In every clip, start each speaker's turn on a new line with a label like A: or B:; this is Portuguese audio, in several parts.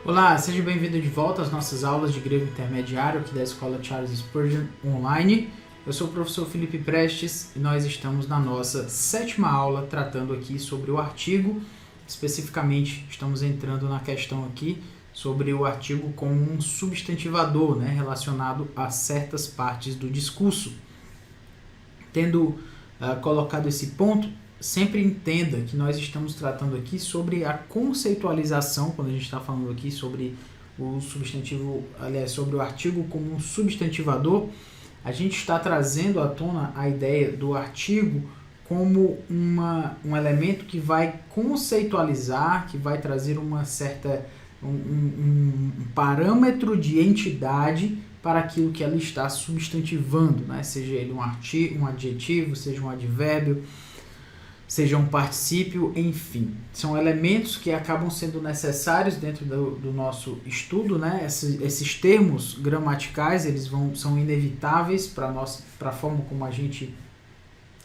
A: Olá, seja bem-vindo de volta às nossas aulas de grego intermediário aqui da Escola Charles Spurgeon Online. Eu sou o professor Felipe Prestes e nós estamos na nossa 7ª aula tratando aqui sobre o artigo. Especificamente, estamos entrando na questão aqui sobre o artigo como um substantivador, relacionado a certas partes do discurso. Tendo colocado esse ponto, sempre entenda que nós estamos tratando aqui sobre a conceitualização, quando a gente está falando aqui sobre o substantivo, aliás, sobre o artigo como um substantivador, a gente está trazendo à tona a ideia do artigo como um elemento que vai conceitualizar, que vai trazer uma certa, um parâmetro de entidade para aquilo que ela está substantivando, seja ele um adjetivo, seja um advérbio, seja um particípio, enfim. São elementos que acabam sendo necessários dentro do nosso estudo, Esses termos gramaticais, eles são inevitáveis para a forma como a gente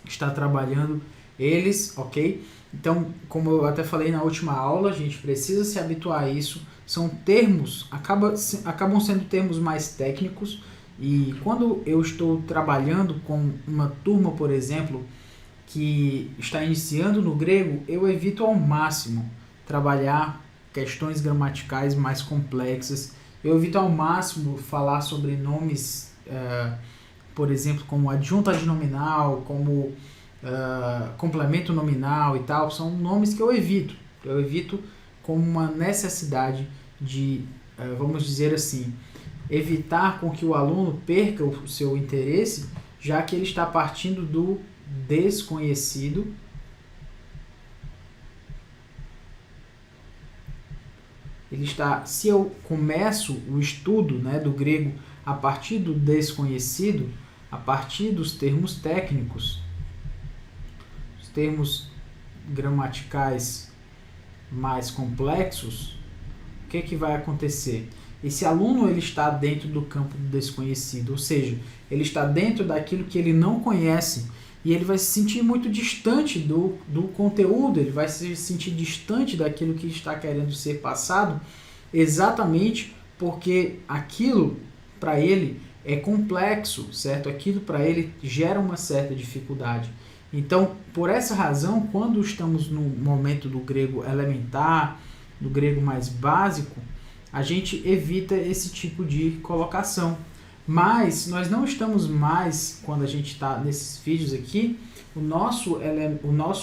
A: está trabalhando eles, ok? Então, como eu até falei na última aula, a gente precisa se habituar a isso. São termos, acabam sendo termos mais técnicos, e quando eu estou trabalhando com uma turma, por exemplo, que está iniciando no grego, eu evito ao máximo trabalhar questões gramaticais mais complexas. Eu evito ao máximo falar sobre nomes, por exemplo, como adjunto adnominal, como complemento nominal e tal. São nomes que eu evito. Eu evito como uma necessidade de, vamos dizer assim, evitar com que o aluno perca o seu interesse, já que ele está partindo do desconhecido se eu começo o estudo do grego a partir do desconhecido, a partir dos termos técnicos, os termos gramaticais mais complexos, o que vai acontecer? Esse aluno ele está dentro do campo do desconhecido, ou seja, ele está dentro daquilo que ele não conhece, e ele vai se sentir muito distante do conteúdo, ele vai se sentir distante daquilo que está querendo ser passado, exatamente porque aquilo para ele é complexo, certo? Aquilo para ele gera uma certa dificuldade. Então, por essa razão, quando estamos no momento do grego elementar, do grego mais básico, a gente evita esse tipo de colocação. Mas nós não estamos mais, quando a gente está nesses vídeos aqui, o nosso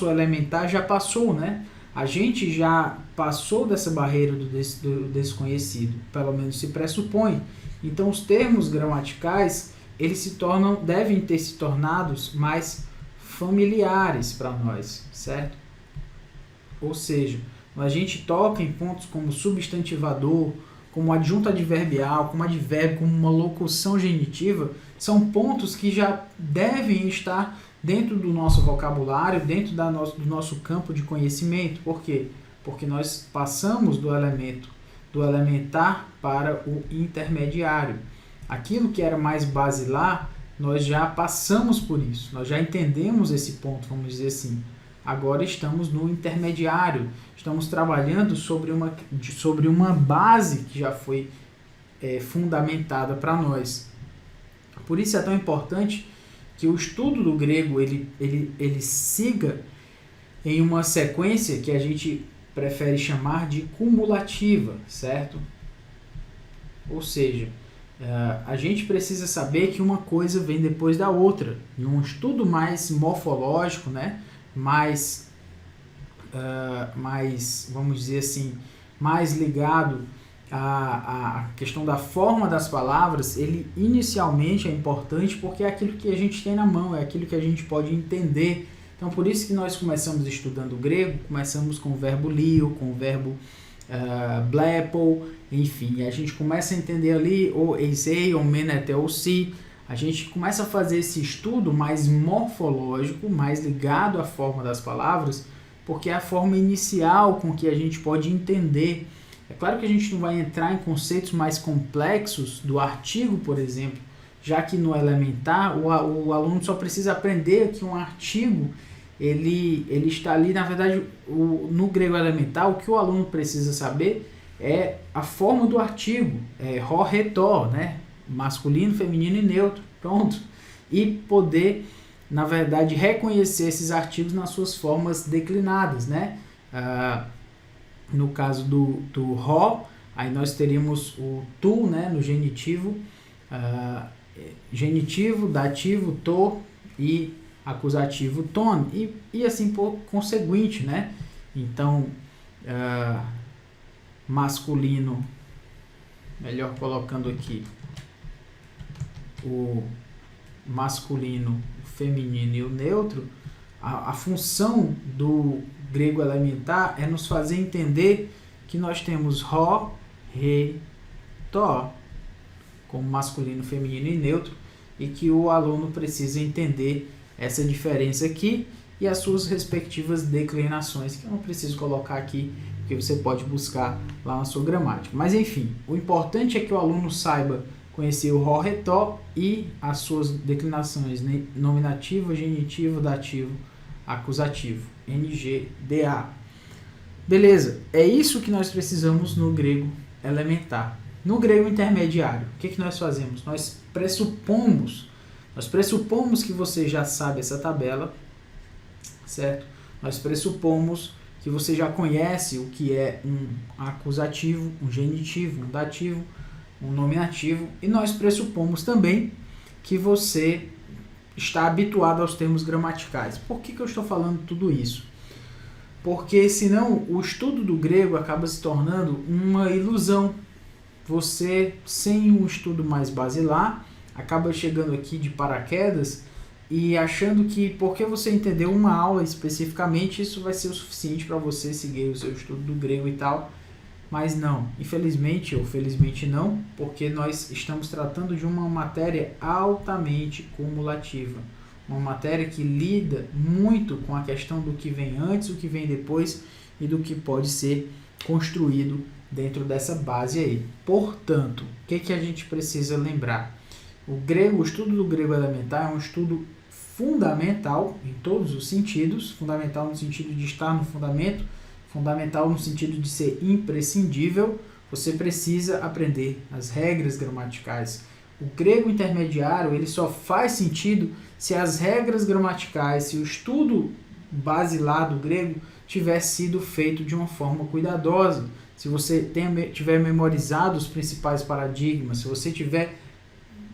A: elementar já passou, A gente já passou dessa barreira do desconhecido, pelo menos se pressupõe. Então os termos gramaticais, eles devem ter se tornado mais familiares para nós, certo? Ou seja, a gente toca em pontos como substantivador, como adjunto adverbial, como advérbio, como uma locução genitiva, são pontos que já devem estar dentro do nosso vocabulário, dentro do nosso campo de conhecimento. Por quê? Porque nós passamos do elementar para o intermediário. Aquilo que era mais basilar, nós já passamos por isso, nós já entendemos esse ponto, vamos dizer assim. Agora estamos no intermediário, estamos trabalhando sobre uma base que já foi fundamentada para nós. Por isso é tão importante que o estudo do grego ele siga em uma sequência que a gente prefere chamar de cumulativa, certo? Ou seja, a gente precisa saber que uma coisa vem depois da outra. Em um estudo mais morfológico, mais, vamos dizer assim, mais ligado à questão da forma das palavras, ele inicialmente é importante porque é aquilo que a gente tem na mão, é aquilo que a gente pode entender. Então, por isso que nós começamos estudando o grego, começamos com o verbo lio, com o verbo blepo, enfim, a gente começa a entender ali o eisei, o menete, o si. A gente começa a fazer esse estudo mais morfológico, mais ligado à forma das palavras, porque é a forma inicial com que a gente pode entender. É claro que a gente não vai entrar em conceitos mais complexos do artigo, por exemplo, já que no elementar o aluno só precisa aprender que um artigo ele está ali, na verdade, no grego elementar, o que o aluno precisa saber é a forma do artigo, ró, ré, tó, né? Masculino, feminino e neutro, pronto. E poder, na verdade, reconhecer esses artigos nas suas formas declinadas, né? No caso do ró, aí nós teríamos o tu, né, no genitivo, genitivo, dativo, to e acusativo, ton, e assim por conseguinte, né? Então, masculino, melhor colocando aqui, o masculino, o feminino e o neutro, a função do grego elementar é nos fazer entender que nós temos ró, ré, tó, como masculino, feminino e neutro, e que o aluno precisa entender essa diferença aqui e as suas respectivas declinações, que eu não preciso colocar aqui, porque você pode buscar lá na sua gramática. Mas enfim, o importante é que o aluno saiba conhecer o ró, ré, tó e as suas declinações, né? Nominativo, genitivo, dativo, acusativo, NG, DA. Beleza, é isso que nós precisamos no grego elementar. No grego intermediário, o que nós fazemos? Nós pressupomos que você já sabe essa tabela, certo? Nós pressupomos que você já conhece o que é um acusativo, um genitivo, um dativo, um nominativo, e nós pressupomos também que você está habituado aos termos gramaticais. Por que eu estou falando tudo isso? Porque senão o estudo do grego acaba se tornando uma ilusão. Você, sem um estudo mais basilar, acaba chegando aqui de paraquedas e achando que porque você entendeu uma aula especificamente, isso vai ser o suficiente para você seguir o seu estudo do grego e tal. Mas não, infelizmente ou felizmente não, porque nós estamos tratando de uma matéria altamente cumulativa. Uma matéria que lida muito com a questão do que vem antes, o que vem depois e do que pode ser construído dentro dessa base aí. Portanto, o que a gente precisa lembrar? O estudo do grego elementar é um estudo fundamental em todos os sentidos, fundamental no sentido de estar no fundamento, fundamental no sentido de ser imprescindível. Você precisa aprender as regras gramaticais. O grego intermediário ele só faz sentido se as regras gramaticais, se o estudo basilar do grego tiver sido feito de uma forma cuidadosa, se você tiver memorizado os principais paradigmas, se você tiver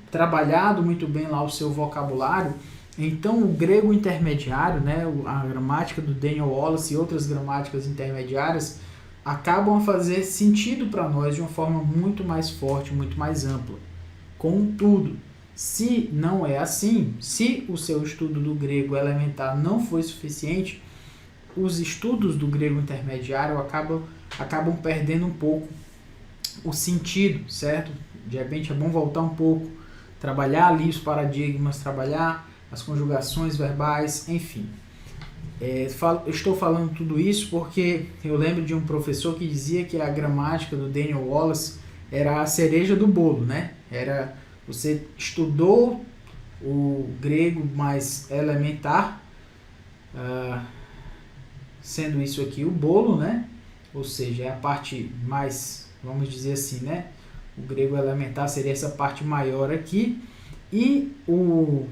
A: trabalhado muito bem lá o seu vocabulário, então o grego intermediário, né, a gramática do Daniel Wallace e outras gramáticas intermediárias acabam a fazer sentido para nós de uma forma muito mais forte, muito mais ampla. Contudo, se não é assim, se o seu estudo do grego elementar não foi suficiente, os estudos do grego intermediário acabam perdendo um pouco o sentido, certo? De repente é bom voltar um pouco, trabalhar ali os paradigmas, trabalhar as conjugações verbais, enfim. Estou falando tudo isso porque eu lembro de um professor que dizia que a gramática do Daniel Wallace era a cereja do bolo, né? Você estudou o grego mais elementar, sendo isso aqui o bolo, né? Ou seja, é a parte mais, vamos dizer assim, né? O grego elementar seria essa parte maior aqui, e o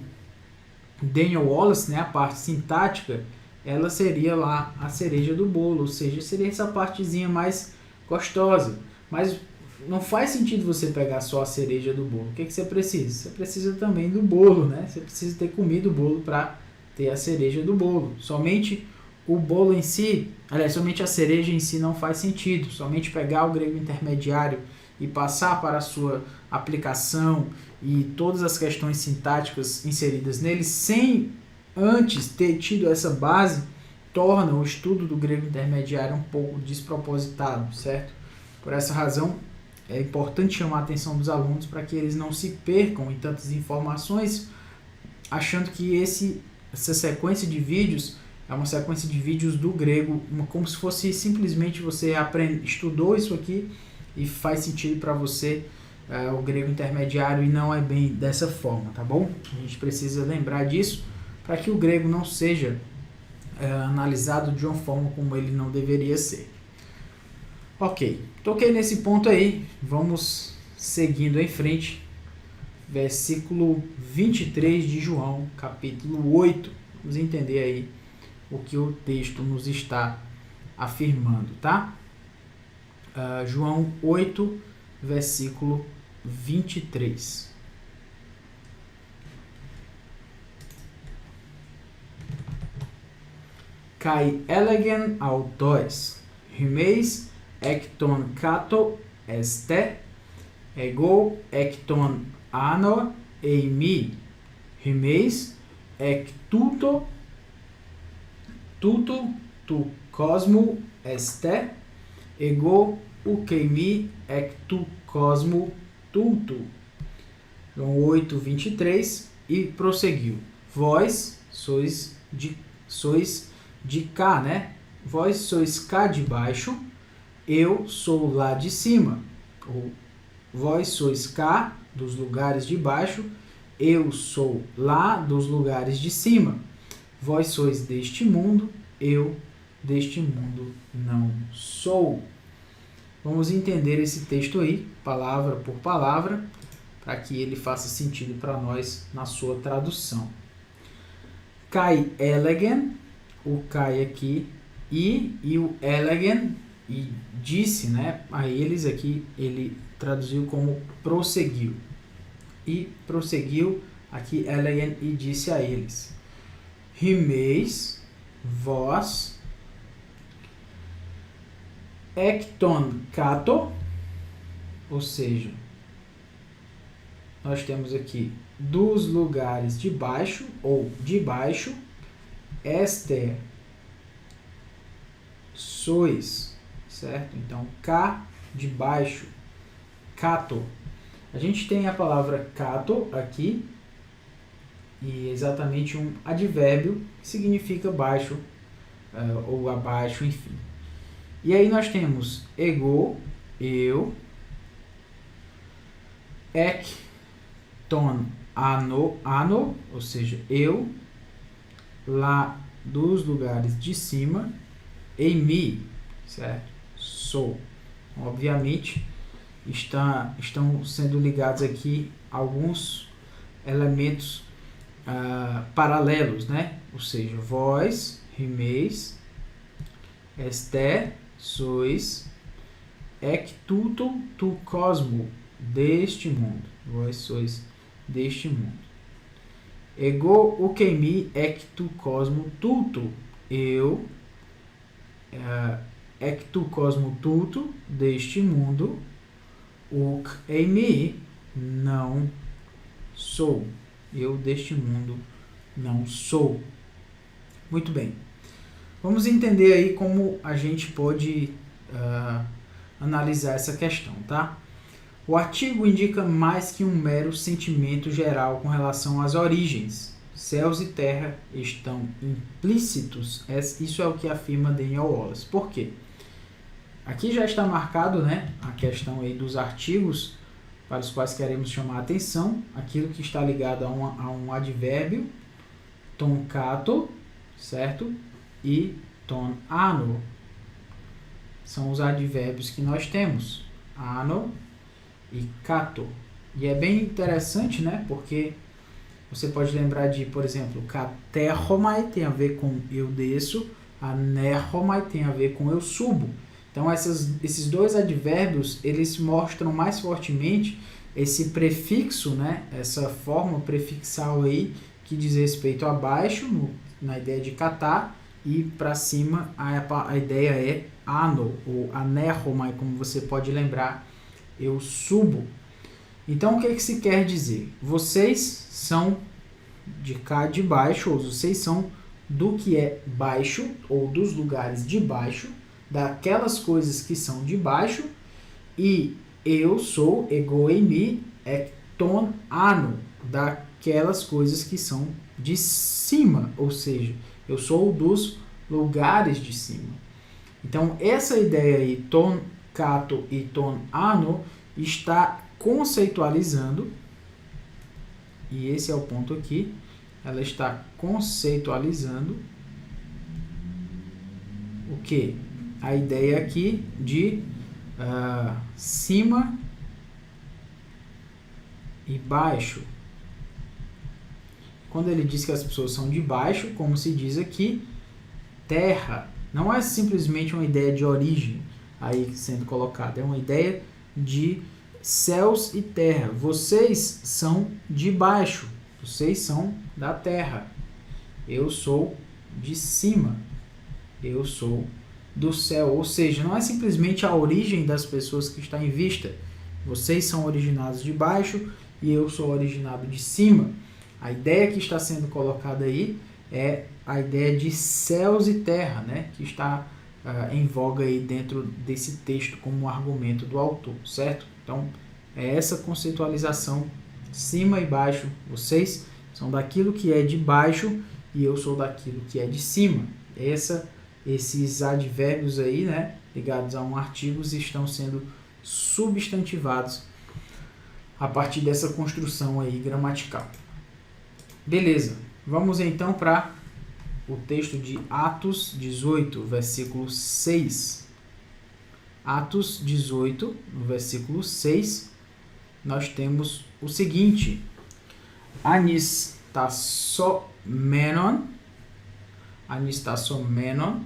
A: Daniel Wallace, né, a parte sintática, ela seria lá a cereja do bolo, ou seja, seria essa partezinha mais gostosa. Mas não faz sentido você pegar só a cereja do bolo. O que você precisa? Você precisa também do bolo, né? Você precisa ter comido o bolo para ter a cereja do bolo. Somente o bolo em si, aliás, somente a cereja em si não faz sentido. Somente pegar o grego intermediário e passar para a sua aplicação e todas as questões sintáticas inseridas nele, sem antes ter tido essa base, torna o estudo do grego intermediário um pouco despropositado, certo? Por essa razão, é importante chamar a atenção dos alunos para que eles não se percam em tantas informações, achando que essa sequência de vídeos é uma sequência de vídeos do grego, como se fosse simplesmente você estudou isso aqui e faz sentido para você o grego intermediário, e não é bem dessa forma, tá bom? A gente precisa lembrar disso para que o grego não seja analisado de uma forma como ele não deveria ser. Ok, toquei nesse ponto aí, vamos seguindo em frente. Versículo 23 de João, capítulo 8. Vamos entender aí o que o texto nos está afirmando, tá? João 8, versículo 23. Kai elegen autois, humeis ekton kato este, ego ekton ano eimi, humeis ek tuto tu cosmo este, ego ukeimi ek tu cosmo tuto. João 8, 23, e prosseguiu. Vós sois de cá, né? Vós sois cá de baixo, eu sou lá de cima. Ou vós sois cá dos lugares de baixo, eu sou lá dos lugares de cima. Vós sois deste mundo, eu deste mundo não sou. Vamos entender esse texto aí, palavra por palavra, para que ele faça sentido para nós na sua tradução. Kai elegen, o Kai aqui, e o elegen, e disse, né, a eles aqui, ele traduziu como prosseguiu. E prosseguiu, aqui elegen, e disse a eles. Rimeis, vós, ekton kato, ou seja, nós temos aqui dos lugares de baixo, ou de baixo, este, sois, certo? Então, cá, de baixo, kato. A gente tem a palavra kato aqui, e exatamente um advérbio que significa baixo, ou abaixo, enfim. E aí nós temos ego, eu, ek, ton, ano, ou seja, eu, lá dos lugares de cima, eimi, certo? Sou. Obviamente, estão sendo ligados aqui alguns elementos paralelos, né? Ou seja, vós, rimeis, este, sois, ek tuto tu cosmo, deste mundo. Vós sois deste mundo. Ego ukeimi ek tu cosmo tuto. Eu, ek tu cosmo tuto, deste mundo. Uk eimi, não sou. Eu deste mundo não sou. Muito bem. Vamos entender aí como a gente pode analisar essa questão, tá? O artigo indica mais que um mero sentimento geral com relação às origens. Céus e terra estão implícitos. Isso é o que afirma Daniel Wallace. Por quê? Aqui já está marcado, né, a questão aí dos artigos para os quais queremos chamar a atenção. Aquilo que está ligado a um advérbio, ton kato, certo? E ton ano. São os advérbios que nós temos. Ano e kato. E é bem interessante, né? Porque você pode lembrar de, por exemplo, kateromai tem a ver com eu desço, aneromai tem a ver com eu subo. Então, esses dois advérbios, eles mostram mais fortemente esse prefixo, né? Essa forma prefixal aí, que diz respeito a baixo, na ideia de catar, e para cima a ideia é ano, ou aneromai, como você pode lembrar, eu subo. Então, o que se quer dizer? Vocês são de cá de baixo, ou vocês são do que é baixo, ou dos lugares de baixo, daquelas coisas que são de baixo, e eu sou, ego eimi, ekton ano, daquelas coisas que são de cima, ou seja, eu sou dos lugares de cima. Então, essa ideia aí, ton kato e ton ano, está conceitualizando, e esse é o ponto aqui, ela está conceitualizando o que? A ideia aqui de cima e baixo. Quando ele diz que as pessoas são de baixo, como se diz aqui, terra. Não é simplesmente uma ideia de origem aí sendo colocada, é uma ideia de céus e terra. Vocês são de baixo, vocês são da terra. Eu sou de cima, eu sou do céu. Ou seja, não é simplesmente a origem das pessoas que está em vista. Vocês são originados de baixo e eu sou originado de cima. A ideia que está sendo colocada aí é a ideia de céus e terra, né? Que está em voga aí dentro desse texto como um argumento do autor, certo? Então, é essa conceitualização, cima e baixo. Vocês são daquilo que é de baixo e eu sou daquilo que é de cima. Esses advérbios aí, né, ligados a um artigo, estão sendo substantivados a partir dessa construção aí gramatical. Beleza, vamos então para o texto de Atos 18, versículo 6. Atos 18, no versículo 6, nós temos o seguinte: anistasomenon,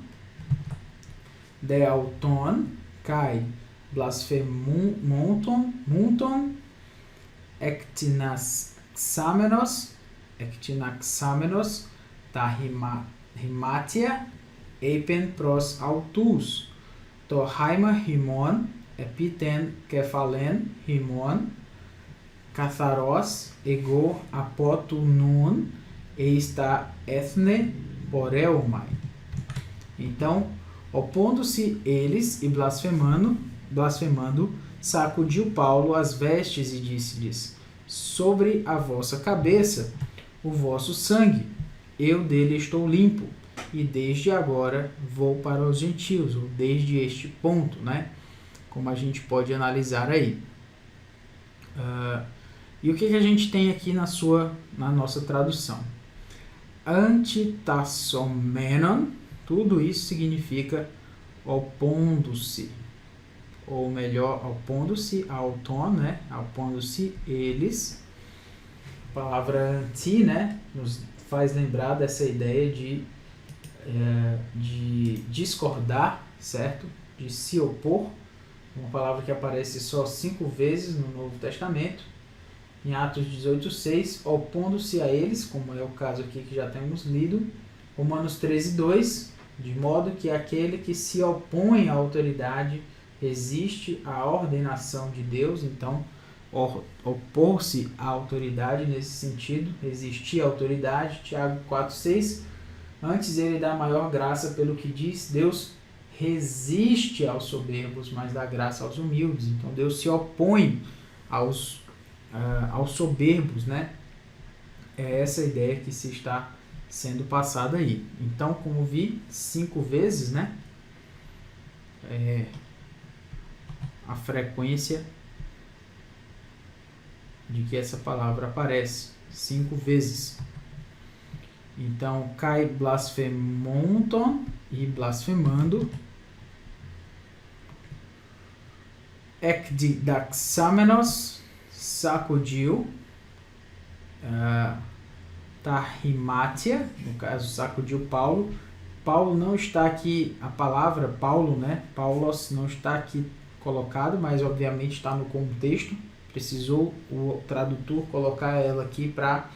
A: deauton, kai blasphemouton, ektinaxamenos, ta himatia, epen pros autus, to haima himon, epiten kephalen himon, katharos, ego apotu nun, eista ethne poreumai. Então, opondo-se eles e blasfemando, sacudiu Paulo as vestes e disse-lhes: sobre a vossa cabeça o vosso sangue, eu dele estou limpo, e desde agora vou para os gentios, ou desde este ponto, né? Como a gente pode analisar aí. E o que a gente tem aqui na nossa tradução? Antitassomenon, tudo isso significa opondo-se, ou melhor, opondo-se ao tom, né? Opondo-se eles. A palavra anti, né, nos faz lembrar dessa ideia de discordar, certo? De se opor, uma palavra que aparece só 5 vezes no Novo Testamento. Em Atos 18:6, opondo-se a eles, como é o caso aqui que já temos lido. Romanos 13:2, de modo que aquele que se opõe à autoridade resiste à ordenação de Deus. Então, opor-se à autoridade nesse sentido, resistir à autoridade. Tiago 4:6, antes ele dá maior graça pelo que diz: Deus resiste aos soberbos, mas dá graça aos humildes. Então, Deus se opõe aos soberbos, né? É essa a ideia que se está sendo passada aí. Então, como vi 5 vezes, né? A frequência de que essa palavra aparece 5 vezes. Então, kai blasphemouton e blasfemando, ekdidaxamenos, sacudiu, tahimatia, no caso sacudiu Paulo. Paulo não está aqui, a palavra Paulo, né, Paulos, não está aqui colocado, mas obviamente está no contexto. Precisou o tradutor colocar ela aqui para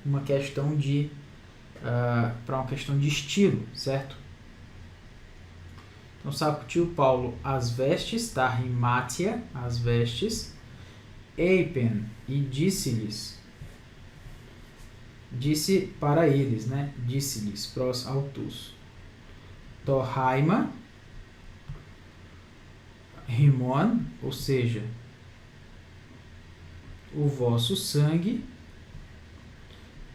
A: uma questão de estilo, certo? Então sacudiu Paulo as vestes, tahimatia, as vestes, eipen, e disse-lhes, disse para eles, né? Disse-lhes, pros autus, tohaima, rimon, ou seja, o vosso sangue,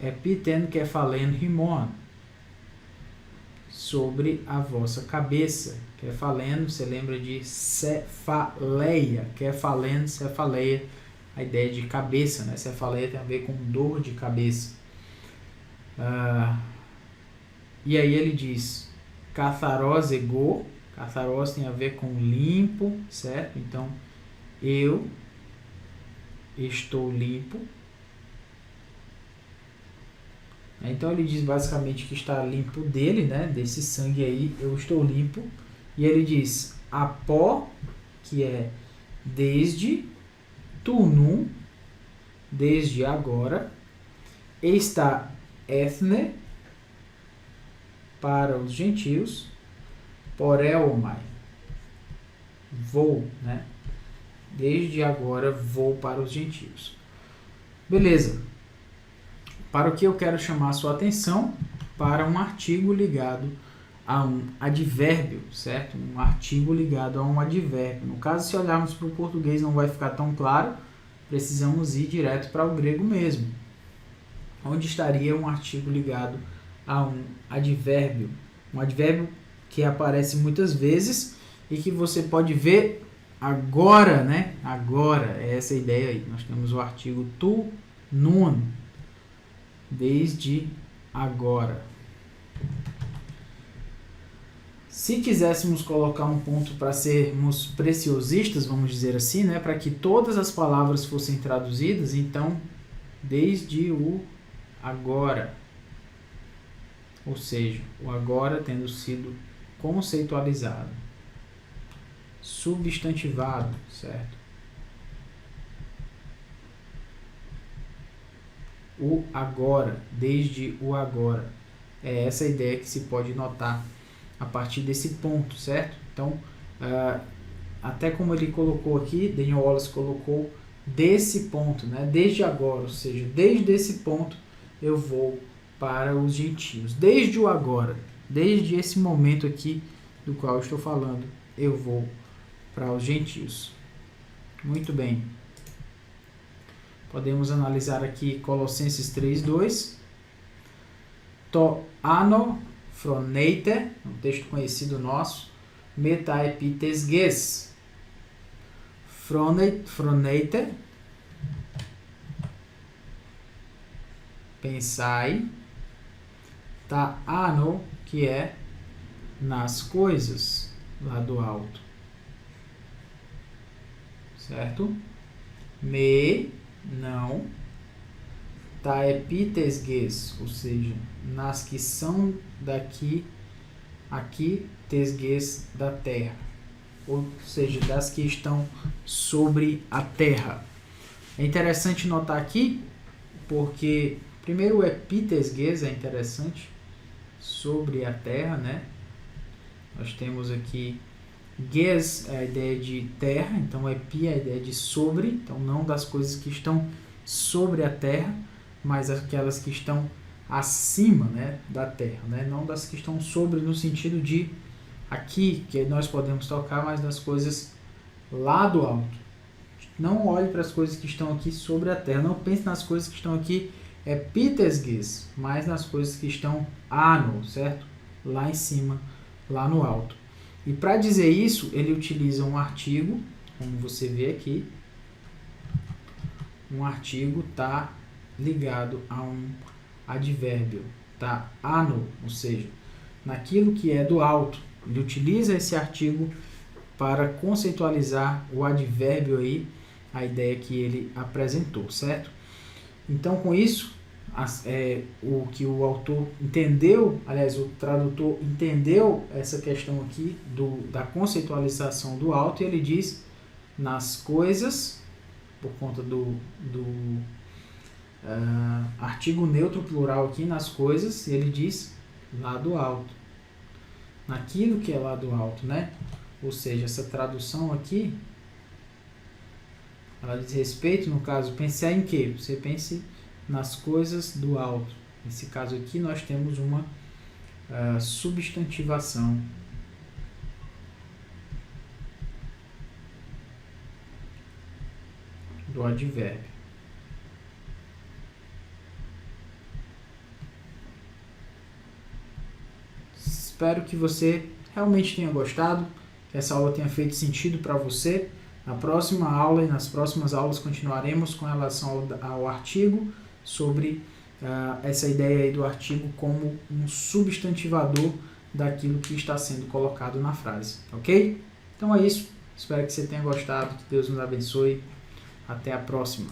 A: epiten kephalen rimon, sobre a vossa cabeça. Kephalen, você lembra de cefaleia, kephalen, cefaleia, a ideia de cabeça, né? Cefaleia tem a ver com dor de cabeça. E aí ele diz, katharos ego, Catarose tem a ver com limpo, certo? Então, eu estou limpo. Então ele diz basicamente que está limpo dele, né? Desse sangue aí, eu estou limpo. E ele diz apó, que é desde, tunum, desde agora, está ethne, para os gentios, porelomai, vou, né? Desde agora vou para os gentios. Beleza. Para o que eu quero chamar a sua atenção? Para um artigo ligado a um advérbio, certo? Um artigo ligado a um advérbio. No caso, se olharmos para o português não vai ficar tão claro, precisamos ir direto para o grego mesmo. Onde estaria um artigo ligado a um advérbio? Um advérbio que aparece muitas vezes e que você pode ver agora, né? Agora, é essa a ideia aí. Nós temos o artigo tu, nun, desde agora. Se quiséssemos colocar um ponto para sermos preciosistas, vamos dizer assim, né, para que todas as palavras fossem traduzidas, então, desde o agora. Ou seja, o agora tendo sido conceitualizado, substantivado, certo? O agora, desde o agora. É essa a ideia que se pode notar a partir desse ponto, certo? Então, até como ele colocou aqui, Daniel Wallace colocou desse ponto, né? Desde agora, ou seja, desde esse ponto eu vou para os gentios. Desde o agora, desde esse momento aqui do qual eu estou falando, eu vou para os gentios. Muito bem. Podemos analisar aqui Colossenses 3:2. To ano phroneite, um texto conhecido nosso, meta epitesges. Phroneite, pensai, ta ano, que é nas coisas, lá do alto. Certo? Me, não, ta epitesges, ou seja, nas que são daqui, aqui, tesges, da terra. Ou seja, das que estão sobre a terra. É interessante notar aqui, porque primeiro o epitesges é interessante, sobre a terra, né? Nós temos aqui ges é a ideia de terra, então epi é a ideia de sobre, então não das coisas que estão sobre a terra, mas aquelas que estão acima, né, da terra, né? Não das que estão sobre no sentido de aqui, que nós podemos tocar, mas das coisas lá do alto. Não olhe para as coisas que estão aqui sobre a terra, não pense nas coisas que estão aqui epitesges, mas nas coisas que estão ano, certo? Lá em cima, lá no alto. E para dizer isso, ele utiliza um artigo, como você vê aqui. Um artigo está ligado a um advérbio, tá? Ano, ou seja, naquilo que é do alto. Ele utiliza esse artigo para conceitualizar o advérbio aí, a ideia que ele apresentou, certo? Então, com isso, o que o autor entendeu, aliás, o tradutor entendeu essa questão aqui da conceitualização do alto, e ele diz nas coisas, por conta do artigo neutro plural aqui, nas coisas, ele diz lá do alto, naquilo que é lá do alto, né? Ou seja, essa tradução aqui, ela diz respeito, no caso, pensar em quê? Você pense nas coisas do alto. Nesse caso aqui, nós temos uma substantivação. Do advérbio. Espero que você realmente tenha gostado, que essa aula tenha feito sentido para você. Na próxima aula e nas próximas aulas continuaremos com relação ao artigo, sobre essa ideia aí do artigo como um substantivador daquilo que está sendo colocado na frase, ok? Então é isso, espero que você tenha gostado, que Deus nos abençoe, até a próxima.